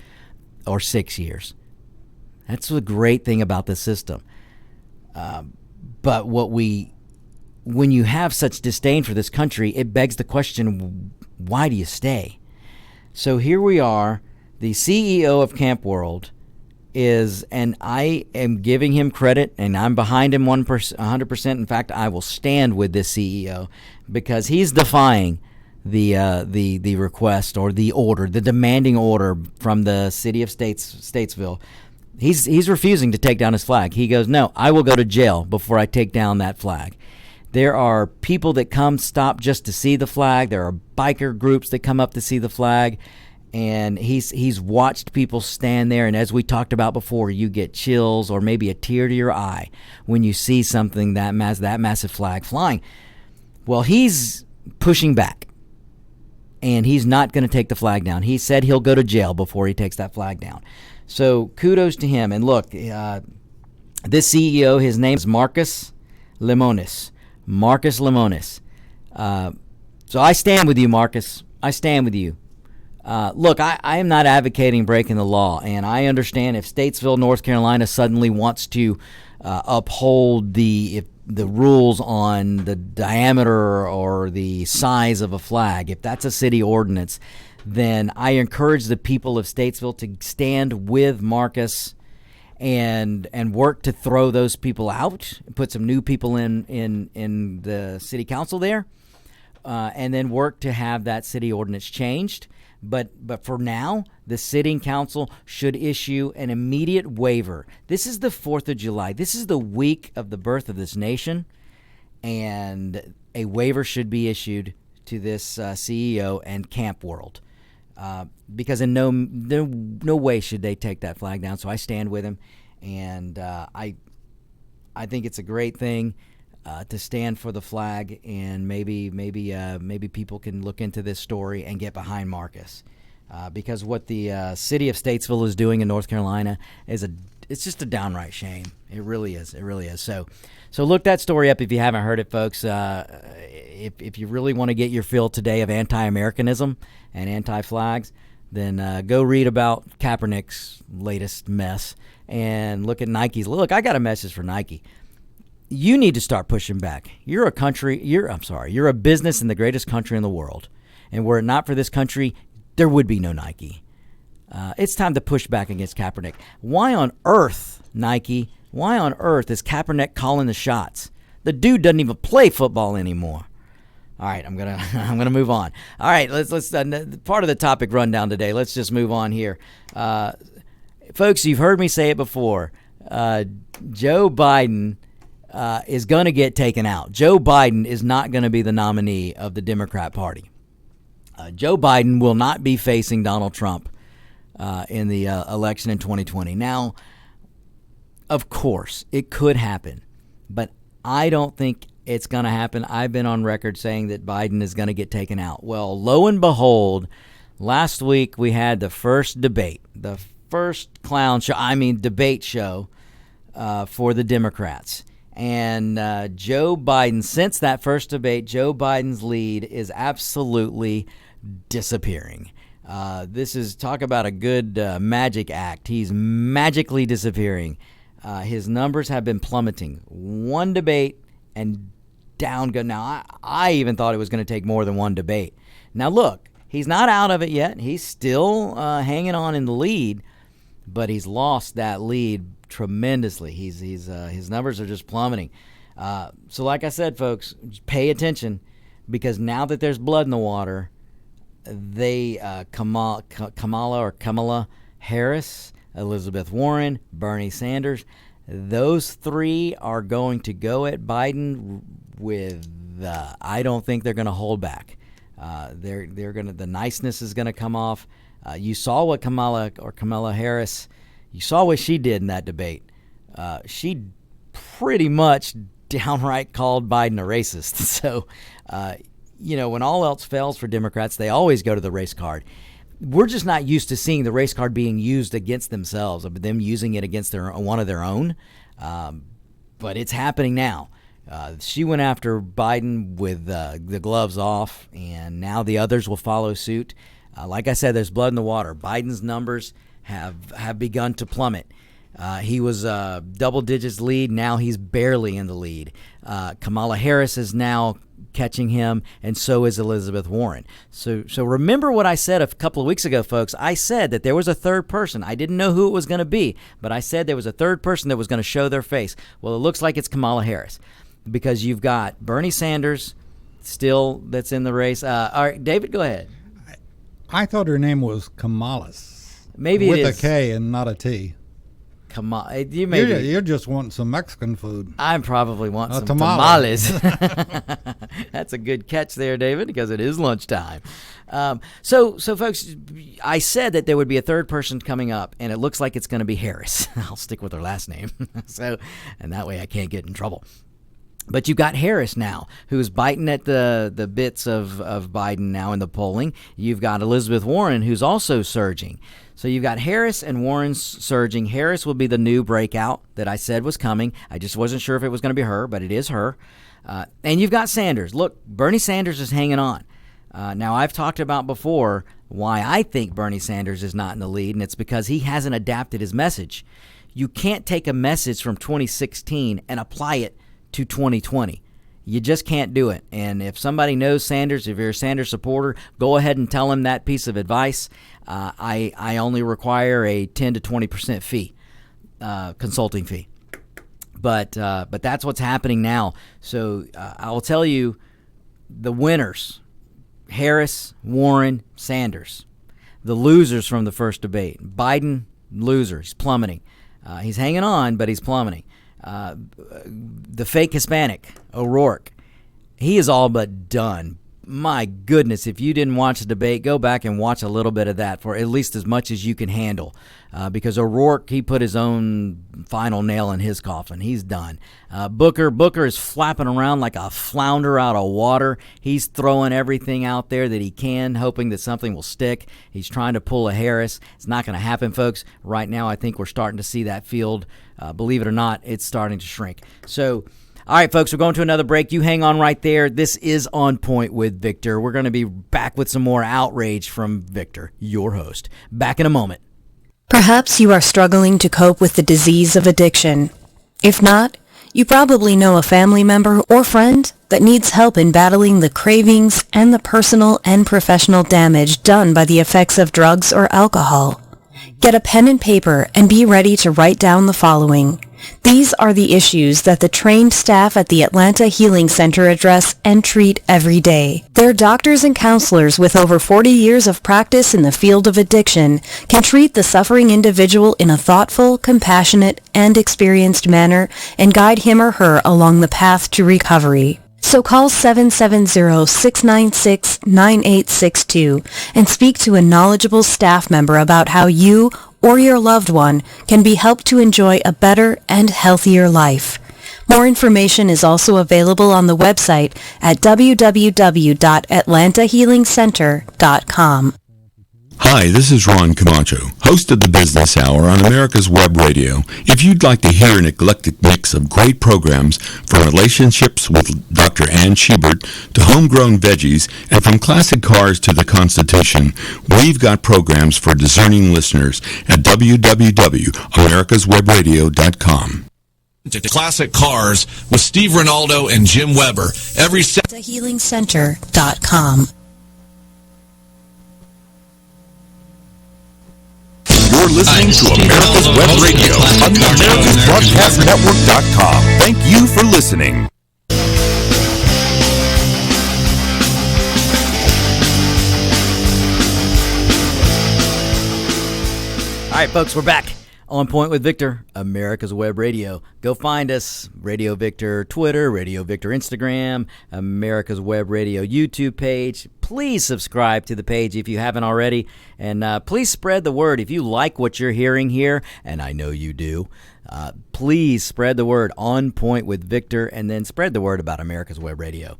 [SPEAKER 3] or 6 years. That's the great thing about the system. But when you have such disdain for this country, it begs the question, why do you stay? So here we are, the CEO of Camp World is, and I am giving him credit, and I'm behind him 100%. In fact, I will stand with this CEO because he's defying the request or the order, the demanding order from the city of Statesville. He's refusing to take down his flag. He goes, no, I will go to jail before I take down that flag. There are people that come stop just to see the flag. There are biker groups that come up to see the flag. And he's watched people stand there, and as we talked about before, you get chills or maybe a tear to your eye when you see something that massive flag flying. Well, he's pushing back, and he's not going to take the flag down. He said he'll go to jail before he takes that flag down. So kudos to him. And look, this CEO, his name is Marcus Lemonis. Marcus Lemonis. So I stand with you, Marcus. I stand with you. Look, I am not advocating breaking the law, and I understand if Statesville, North Carolina suddenly wants to uphold the rules on the diameter or the size of a flag, if that's a city ordinance, then I encourage the people of Statesville to stand with Marcus and work to throw those people out, put some new people in the city council there, and then work to have that city ordinance changed. But for now, the sitting council should issue an immediate waiver. This is the 4th of July. This is the week of the birth of this nation, and a waiver should be issued to this CEO and Camp World, because in no way should they take that flag down. So I stand with him, and I think it's a great thing to stand for the flag, and maybe people can look into this story and get behind Marcus, because what the city of Statesville is doing in North Carolina it's just a downright shame. It really is. It really is. So look that story up if you haven't heard it, folks. If you really want to get your fill today of anti-Americanism and anti-flags, then go read about Kaepernick's latest mess and look at Nike's. Look, I got a message for Nike. You need to start pushing back. You're a business in the greatest country in the world. And were it not for this country, there would be no Nike. It's time to push back against Kaepernick. Why on earth, Nike, why on earth is Kaepernick calling the shots? The dude doesn't even play football anymore. All right, I'm gonna move on. All right, let's part of the topic rundown today. Let's just move on here. Folks, you've heard me say it before. Joe Biden is going to get taken out. Joe Biden is not going to be the nominee of the Democrat Party. Joe Biden will not be facing Donald Trump in the election in 2020. Now, of course, it could happen, but I don't think it's going to happen. I've been on record saying that Biden is going to get taken out. Well, lo and behold, last week we had the first debate, the first debate show for the Democrats. And Joe Biden, since that first debate, Joe Biden's lead is absolutely disappearing. This is, talk about a good magic act. He's magically disappearing. His numbers have been plummeting. One debate and down go. Now, I even thought it was going to take more than one debate. Now, look, he's not out of it yet. He's still hanging on in the lead, but he's lost that lead tremendously. His numbers are just plummeting. So like I said, folks, pay attention, because now that there's blood in the water, Kamala Harris, Elizabeth Warren, Bernie Sanders, those three are going to go at Biden with I don't think they're going to hold back. The niceness is going to come off. You saw what Kamala Harris, you saw what she did in that debate. She pretty much downright called Biden a racist. So, when all else fails for Democrats, they always go to the race card. We're just not used to seeing the race card being used against themselves, of them using it against one of their own. But it's happening now. She went after Biden with the gloves off, and now the others will follow suit. Like I said, there's blood in the water. Biden's numbers have begun to plummet. He was double digits lead. Now he's barely in the lead. Kamala Harris is now catching him, and so is Elizabeth Warren. So remember what I said a couple of weeks ago, folks. I said that there was a third person. I didn't know who it was going to be, but I said there was a third person that was going to show their face. Well, it looks like it's Kamala Harris, because you've got Bernie Sanders still that's in the race. All right, David, go ahead.
[SPEAKER 4] I thought her name was Kamalis.
[SPEAKER 3] Maybe
[SPEAKER 4] with
[SPEAKER 3] it is
[SPEAKER 4] a K and not a T.
[SPEAKER 3] You're
[SPEAKER 4] just wanting some Mexican food.
[SPEAKER 3] I probably want some
[SPEAKER 4] tamales.
[SPEAKER 3] That's a good catch there, David, because it is lunchtime. So folks, I said that there would be a third person coming up, and it looks like it's going to be Harris. I'll stick with her last name, and that way I can't get in trouble. But you've got Harris now, who's biting at the bits of Biden now in the polling. You've got Elizabeth Warren, who's also surging. So you've got Harris and Warren surging. Harris will be the new breakout that I said was coming. I just wasn't sure if it was going to be her, but it is her. And you've got Sanders. Look, Bernie Sanders is hanging on. Now, I've talked about before why I think Bernie Sanders is not in the lead, and it's because he hasn't adapted his message. You can't take a message from 2016 and apply it to 2020. You just can't do it. And if somebody knows Sanders, if you're a Sanders supporter, go ahead and tell him that piece of advice. I only require a 10 to 20% fee, consulting fee. But that's what's happening now. So I'll tell you, the winners: Harris, Warren, Sanders. The losers from the first debate: Biden, loser. He's plummeting. He's hanging on, but he's plummeting. The fake Hispanic, O'Rourke, he is all but done. My goodness, if you didn't watch the debate, go back and watch a little bit of that for at least as much as you can handle. Because O'Rourke, he put his own final nail in his coffin. He's done. Booker is flapping around like a flounder out of water. He's throwing everything out there that he can, hoping that something will stick. He's trying to pull a Harris. It's not going to happen, folks. Right now, I think we're starting to see that field. Believe it or not, it's starting to shrink. So, all right, folks, we're going to another break. You hang on right there. This is On Point with Victor. We're going to be back with some more outrage from Victor, your host. Back in a moment.
[SPEAKER 5] Perhaps you are struggling to cope with the disease of addiction. If not, you probably know a family member or friend that needs help in battling the cravings and the personal and professional damage done by the effects of drugs or alcohol. Get a pen and paper and be ready to write down the following. These are the issues that the trained staff at the Atlanta Healing Center address and treat every day. Their doctors and counselors with over 40 years of practice in the field of addiction can treat the suffering individual in a thoughtful, compassionate, and experienced manner and guide him or her along the path to recovery. So call 770-696-9862 and speak to a knowledgeable staff member about how you or your loved one can be helped to enjoy a better and healthier life. More information is also available on the website at www.atlantahealingcenter.com.
[SPEAKER 7] Hi, this is Ron Camacho, host of the Business Hour on America's Web Radio. If you'd like to hear an eclectic mix of great programs from relationships with Dr. Ann Schubert to homegrown veggies and from classic cars to the Constitution, we've got programs for discerning listeners at www.americaswebradio.com.
[SPEAKER 9] To Classic Cars with Steve Ronaldo and Jim Weber every
[SPEAKER 5] AtlantaHealingCenter.com.
[SPEAKER 2] You're listening to America's Web Radio on the AmericasBroadcastNetwork.com. Thank you for listening.
[SPEAKER 3] All right, folks, we're back. On Point with Victor, America's Web Radio. Go find us, Radio Victor Twitter, Radio Victor Instagram, America's Web Radio YouTube page. Please subscribe to the page if you haven't already, and please spread the word. If you like what you're hearing here, and I know you do, please spread the word, On Point with Victor, and then spread the word about America's Web Radio.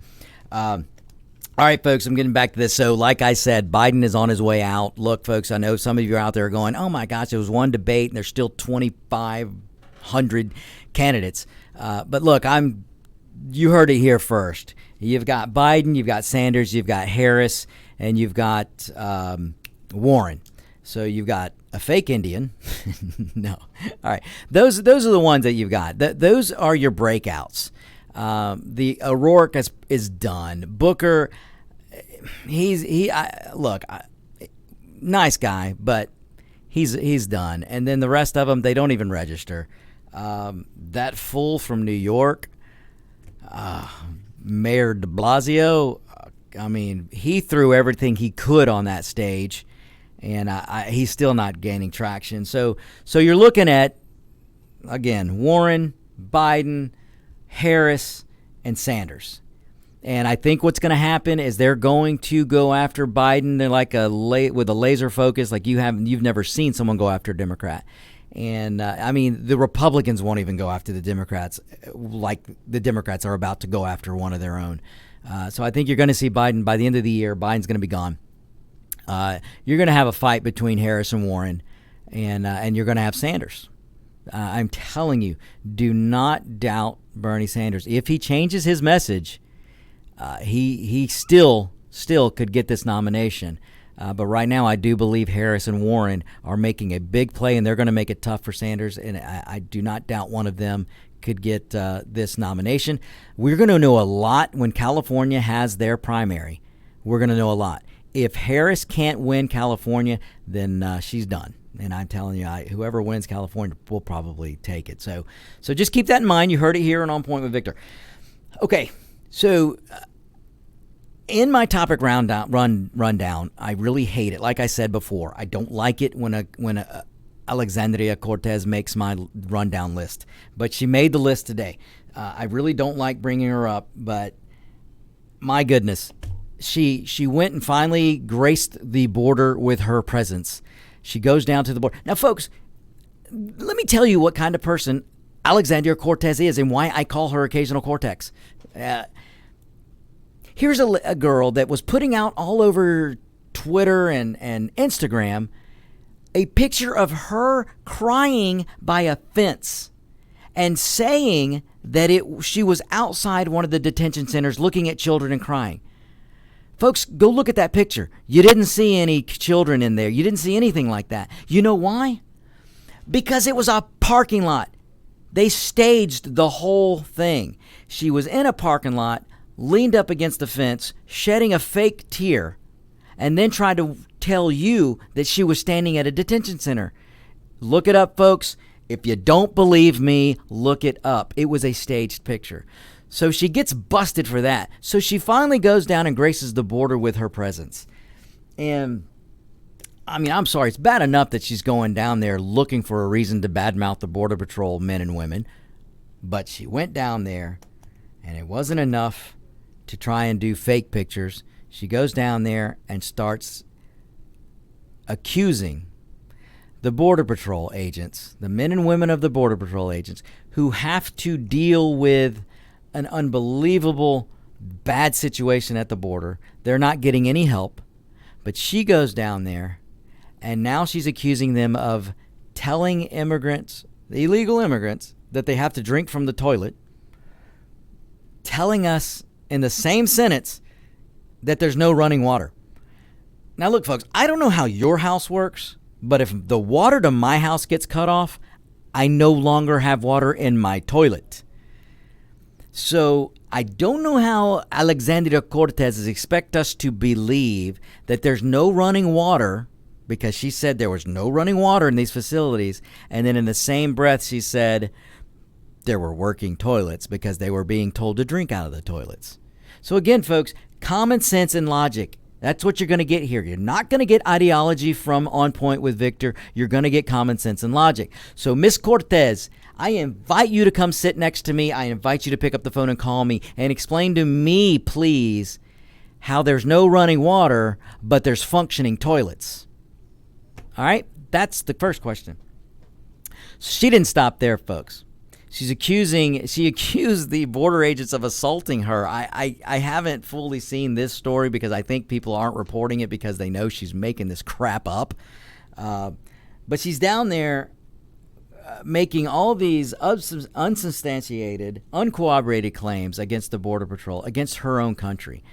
[SPEAKER 3] All right, folks, I'm getting back to this. So, like I said, Biden is on his way out. Look, folks, I know some of you are out there going, oh, my gosh, it was one debate, and there's still 2,500 candidates. But, look, you heard it here first. You've got Biden, you've got Sanders, you've got Harris, and you've got Warren. So, you've got a fake Indian. No. All right. Those are the ones that you've got. Those are your breakouts. The O'Rourke is done. Booker, nice guy, but he's done. And then the rest of them, they don't even register. That fool from New York, Mayor de Blasio, I mean, he threw everything he could on that stage, and he's still not gaining traction. So you're looking at, again, Warren, Biden, Harris, and Sanders. And I think what's going to happen is they're going to go after Biden. They're like with a laser focus, like you've never seen someone go after a Democrat. And I mean, the Republicans won't even go after the Democrats like the Democrats are about to go after one of their own. So I think you're going to see Biden by the end of the year. Biden's going to be gone. You're going to have a fight between Harris and Warren, and you're going to have Sanders. I'm telling you, do not doubt Bernie Sanders. If he changes his message, he still could get this nomination. But right now, I do believe Harris and Warren are making a big play, and they're going to make it tough for Sanders. And I do not doubt one of them could get this nomination. We're going to know a lot when California has their primary. We're going to know a lot. If Harris can't win California, then she's done. And I'm telling you, whoever wins California will probably take it. So just keep that in mind. You heard it here on Point with Victor. Okay, so in my topic rundown, I really hate it. Like I said before, I don't like it when Alexandria Cortez makes my rundown list. But she made the list today. I really don't like bringing her up, but my goodness, she went and finally graced the border with her presence. She goes down to the border. Now, folks, let me tell you what kind of person Alexandria Cortez is and why I call her Occasional Cortex. Here's a girl that was putting out all over Twitter and Instagram a picture of her crying by a fence and saying that she was outside one of the detention centers looking at children and crying. Folks, go look at that picture. You didn't see any children in there. You didn't see anything like that. You know why? Because it was a parking lot. They staged the whole thing. She was in a parking lot, leaned up against the fence, shedding a fake tear, and then tried to tell you that she was standing at a detention center. Look it up, folks. If you don't believe me, look it up. It was a staged picture. So she gets busted for that. So she finally goes down and graces the border with her presence. And, I mean, I'm sorry. It's bad enough that she's going down there looking for a reason to badmouth the Border Patrol men and women. But she went down there, and it wasn't enough to try and do fake pictures. She goes down there and starts accusing the Border Patrol agents, the men and women of the Border Patrol agents, who have to deal with an unbelievable bad situation at the border. They're not getting any help. But she goes down there, and now she's accusing them of telling immigrants, the illegal immigrants, that they have to drink from the toilet, telling us in the same sentence that there's no running water. Now, look, folks, I don't know how your house works, but if the water to my house gets cut off, I no longer have water in my toilet. So I don't know how Alexandria Cortez expect us to believe that there's no running water, because she said there was no running water in these facilities, and then in the same breath she said there were working toilets because they were being told to drink out of the toilets. So again, folks, common sense and logic. That's what you're going to get here. You're not going to get ideology from On Point with Victor. You're going to get common sense and logic. So, Miss Cortez, I invite you to come sit next to me. I invite you to pick up the phone and call me and explain to me, please, how there's no running water, but there's functioning toilets. All right? That's the first question. She didn't stop there, folks. She accused the border agents of assaulting her. I haven't fully seen this story because I think people aren't reporting it because they know she's making this crap up. But she's down there making all these unsubstantiated, uncorroborated claims against the Border Patrol, against her own country.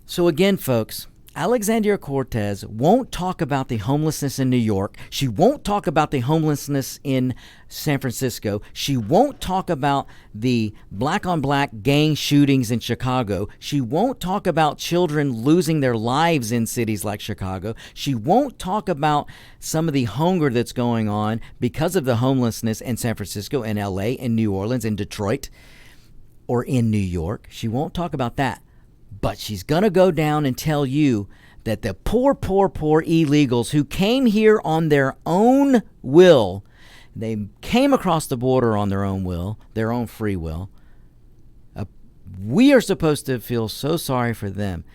[SPEAKER 3] So again, folks, Alexandria Cortez won't talk about the homelessness in New York. She won't talk about the homelessness in San Francisco. She won't talk about the black-on-black gang shootings in Chicago. She won't talk about children losing their lives in cities like Chicago. She won't talk about some of the hunger that's going on because of the homelessness in San Francisco, in L.A., in New Orleans, in Detroit, or in New York. She won't talk about that. But she's going to go down and tell you that the poor illegals who came here on their own will, they came across the border on their own will, their own free will. We are supposed to feel so sorry for them.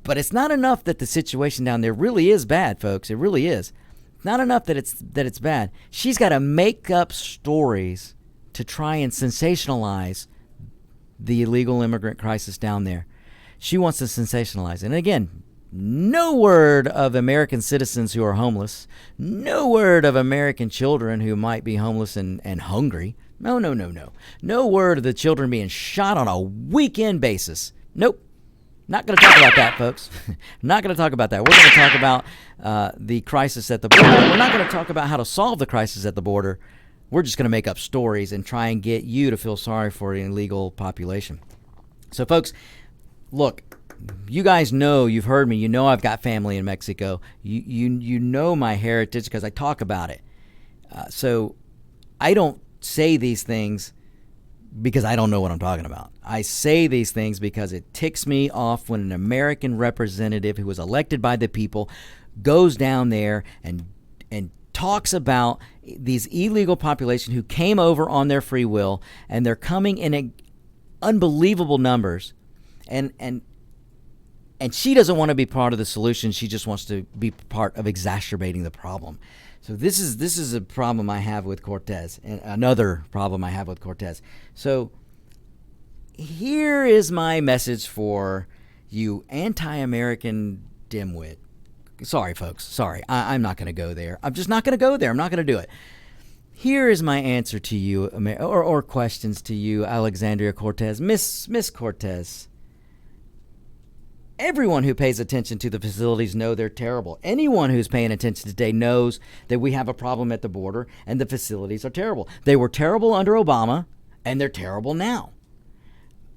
[SPEAKER 3] But it's not enough that the situation down there really is bad, folks. It really is. It's not enough that it's bad. She's got to make up stories to try and sensationalize the illegal immigrant crisis down there. She wants to sensationalize it. And again, no word of American citizens who are homeless. No word of American children who might be homeless and hungry. No. No word of the children being shot on a weekend basis. Nope. Not going to talk about that, folks. Not going to talk about that. We're going to talk about the crisis at the border. We're not going to talk about how to solve the crisis at the border. We're just going to make up stories and try and get you to feel sorry for the illegal population. So, folks, look, you guys know, you've heard me. You know I've got family in Mexico. You know my heritage because I talk about it. So I don't say these things because I don't know what I'm talking about. I say these things because it ticks me off when an American representative who was elected by the people goes down there and talks about these illegal population who came over on their free will, and they're coming in unbelievable numbers, and she doesn't want to be part of the solution. She just wants to be part of exacerbating the problem. So this is a problem I have with Cortez, and another problem I have with Cortez. So here is my message for you anti-American dimwit. Sorry, folks. Sorry. I'm not going to go there. I'm just not going to go there. I'm not going to do it. Here is my answer to you, or questions to you, Alexandria Cortez. Miss Cortez, everyone who pays attention to the facilities know they're terrible. Anyone who's paying attention today knows that we have a problem at the border, and the facilities are terrible. They were terrible under Obama, and they're terrible now.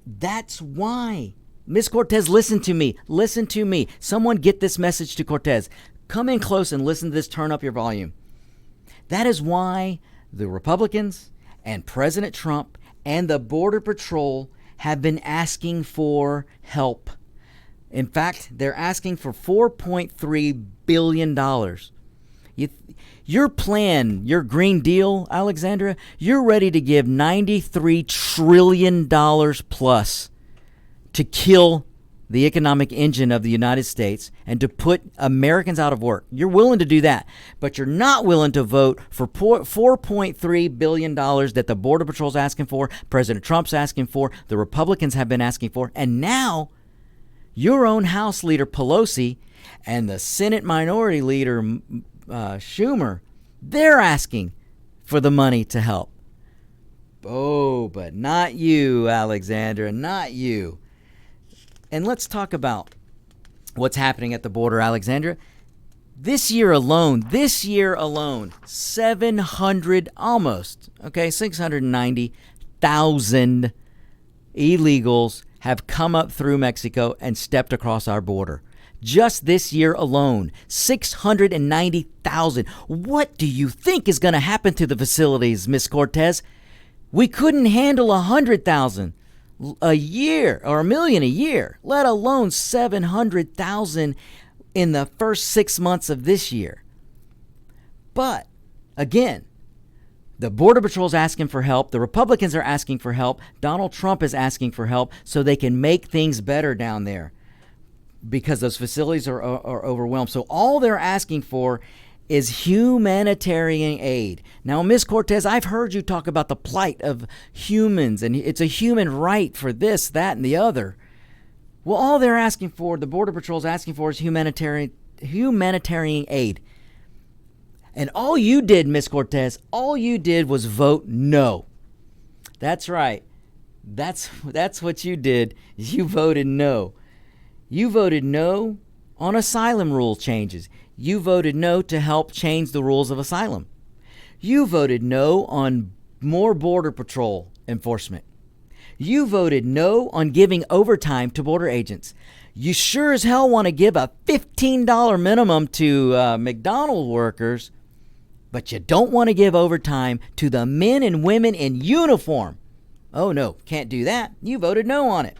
[SPEAKER 3] That's why. Miss Cortez, listen to me. Listen to me. Someone get this message to Cortez. Come in close and listen to this. Turn up your volume. That is why the Republicans and President Trump and the Border Patrol have been asking for help. In fact, they're asking for $4.3 billion. Your plan, your Green Deal, Alexandria, you're ready to give $93 trillion plus to kill the economic engine of the United States and to put Americans out of work. You're willing to do that, but you're not willing to vote for $4.3 billion that the Border Patrol's asking for, President Trump's asking for, the Republicans have been asking for, and now your own House Leader Pelosi and the Senate Minority Leader Schumer, they're asking for the money to help. Oh, but not you, Alexandra, not you. And let's talk about what's happening at the border, Alexandra. This year alone, 690,000 illegals have come up through Mexico and stepped across our border. Just this year alone, 690,000. What do you think is going to happen to the facilities, Ms. Cortez? We couldn't handle 100,000 a year or 1 million a year, let alone 700,000 in the first 6 months of this year. But again, the Border Patrol's asking for help. The Republicans are asking for help. Donald Trump is asking for help so they can make things better down there because those facilities are overwhelmed. So all they're asking for is humanitarian aid. Now, Ms. Cortez, I've heard you talk about the plight of humans, and it's a human right for this, that, and the other. Well, all they're asking for, the Border Patrol's asking for, is humanitarian aid. And all you did, Ms. Cortez, all you did was vote no. That's right. That's what you did. You voted no. You voted no on asylum rule changes. You voted no to help change the rules of asylum. You voted no on more Border Patrol enforcement. You voted no on giving overtime to border agents. You sure as hell want to give a $15 minimum to McDonald's workers, but you don't want to give overtime to the men and women in uniform. Oh no, can't do that. You voted no on it.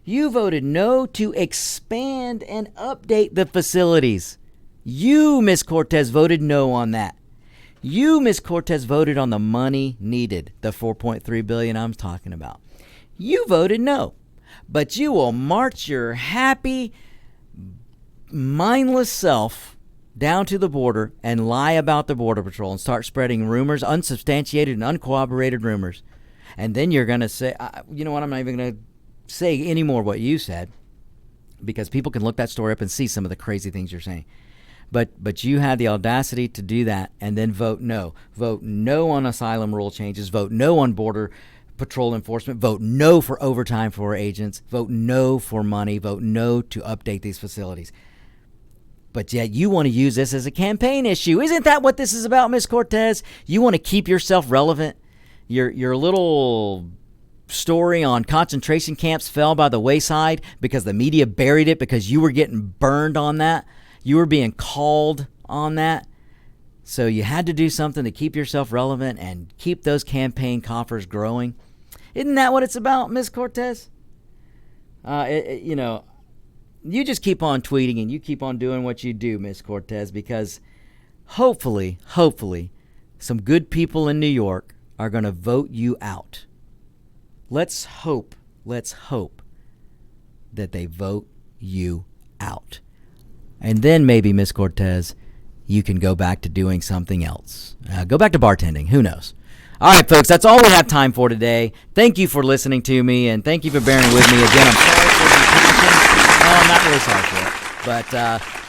[SPEAKER 3] You voted no to expand and update the facilities. You, Ms. Cortez, voted no on that. You, Ms. Cortez, voted on the money needed, the $4.3 billion I'm talking about. You voted no, but you will march your happy, mindless self down to the border and lie about the Border Patrol and start spreading rumors, unsubstantiated and uncorroborated rumors. And then you're going to say, you know what, I'm not even going to say any more what you said because people can look that story up and see some of the crazy things you're saying. But you had the audacity to do that and then vote no. Vote no on asylum rule changes. Vote no on Border Patrol enforcement. Vote no for overtime for agents. Vote no for money. Vote no to update these facilities. But yet you want to use this as a campaign issue. Isn't that what this is about, Ms. Cortez? You want to keep yourself relevant? Your little story on concentration camps fell by the wayside because the media buried it because you were getting burned on that. You were being called on that. So you had to do something to keep yourself relevant and keep those campaign coffers growing. Isn't that what it's about, Ms. Cortez? You just keep on tweeting and you keep on doing what you do, Ms. Cortez, because hopefully, some good people in New York are going to vote you out. Let's hope that they vote you out. And then maybe, Ms. Cortez, you can go back to doing something else. Go back to bartending. Who knows? All right, folks, that's all we have time for today. Thank you for listening to me, and thank you for bearing with me. Again, I'm sorry for the passion. No, I'm not really sorry for it. But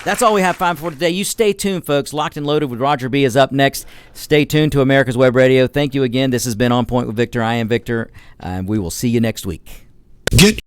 [SPEAKER 3] that's all we have time for today. You stay tuned, folks. Locked and Loaded with Roger B. is up next. Stay tuned to America's Web Radio. Thank you again. This has been On Point with Victor. I am Victor, and we will see you next week.
[SPEAKER 9] Get